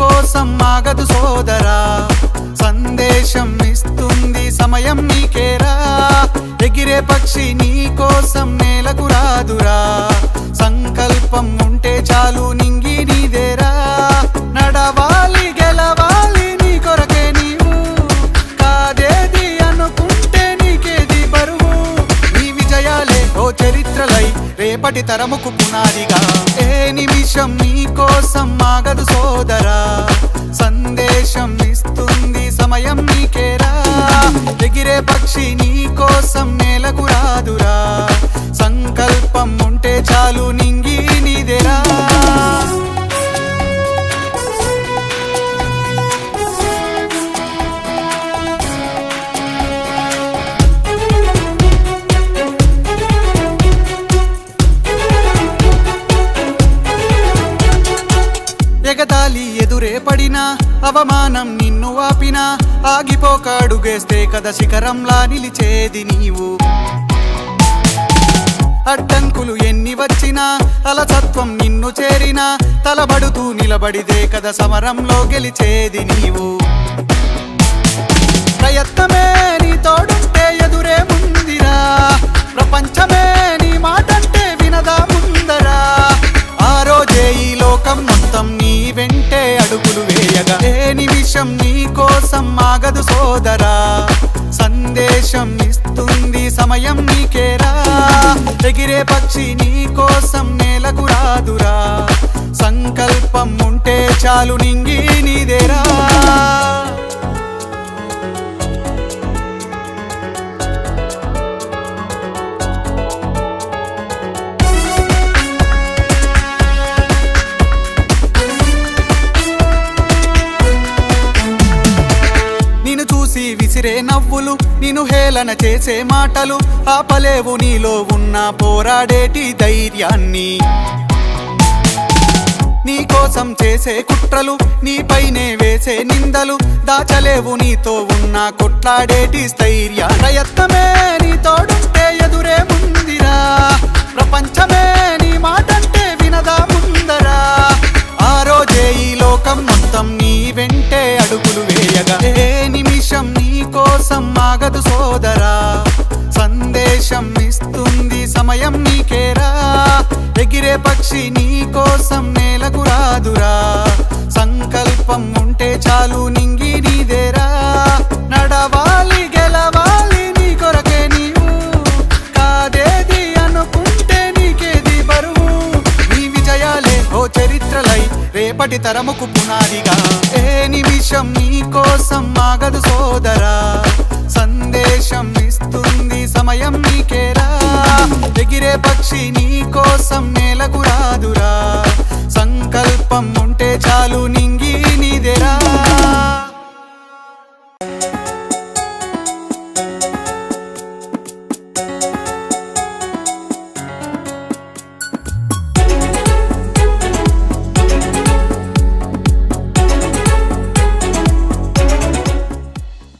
కోసం ఆగదు సోదరా, సందేశం ఇస్తుంది సమయం నీకేరా. ఎగిరే పక్షి నీ కోసం నేలకు రాదురా, సంకల్పం ఉంటే చాలు నింగి నీదేరా. నడవాలి గెలవాలి నీ కొరకే నీవు, కాదేది అనుకుంటే నీకేది బరువు. నీ విజయాలే ఓ చరిత్రలై రేపటి తరముకు పునాదిగా. ఏ నిమిషం నీ కోసం ఆగదు సోదరా, సందేశం ఇస్తుంది సమయం నీకేరా. ఎగిరే పక్షి నీ కోసం నేలకు రాదురా, సంకల్పం ఉంటే చాలు నింగి నీదేరా. ఎగతాళి ఎదురే పడినా, అవమానం నిన్ను ఆపినా, ఆగిపోక అడుగేస్తే కదా శిఖరంలా నిలిచేది నీవు. అడ్డంకులు ఎన్ని వచ్చినా, అలసత్వం నిన్ను చేరినా, తలబడుతూ నిలబడిదే కదా సమరంలో గెలిచేది నీవు. ప్రయత్నమే నీ తోడుంటే ఎదురే ముందిరా, ప్రపంచమే నీ మాటంటే వినదా ముందరా. ఆ రోజే ఈ లోకం మొత్తం నీ వెంటే అడుగులు వేయగా. ఏ నిమిషం నీ కోసం ఆగదు సోదరా, సందేశం ఇస్తుంది సమయం నీకేరా. ఎగిరే పక్షి నీ కోసం నేలకు రాదురా, సంకల్పం ఉంటే చాలు నింగి నీదేరా. విసిరే నవ్వులు, నిన్ను హేళన చేసే మాటలు, ఆపలేవు నీలో ఉన్న పోరాడేటి ధైర్యాన్ని. నీ కోసం చేసే కుట్రలు, నీపైనే వేసే నిందలు, దాచలేవు నీతో ఉన్న కొట్లాడేటి స్థైర్య. ప్రయత్నమే నీ తోడుంటే ఎదురే ముందిరా, ప్రపంచమే నీ మాటంటే వినదా ముందరా. ఆ రోజే ఈ లోకం మొత్తం నీ వెంటే అడుగులు వేయగా. ఏ నిమిషం నీ కోసం ఆగదు సోదరా, సందేశం ఇస్తుంది సమయం నీకేరా. ఎగిరే పక్షి నీ కోసం నేలకు రాదురా, సంకల్పం ఉంటే చాలు నింగి నీదేరా. నడవాలి గెలవాలి నీ కొరకే నీవు, కాదేది అనుకుంటే నీకేది బరువు. నీ విజయాలే ఓ చరిత్రలై రేపటి తరముకు పునాదిగా. ఏ నిమిషం నీ కోసం ఆగదు సోదరా, సందేశం ఇస్తుంది సమయం నీకేరా. ఎగిరే పక్షి నీ కోసం నేలకు రాదురా, సంకల్పం ఉంటే చాలు నీ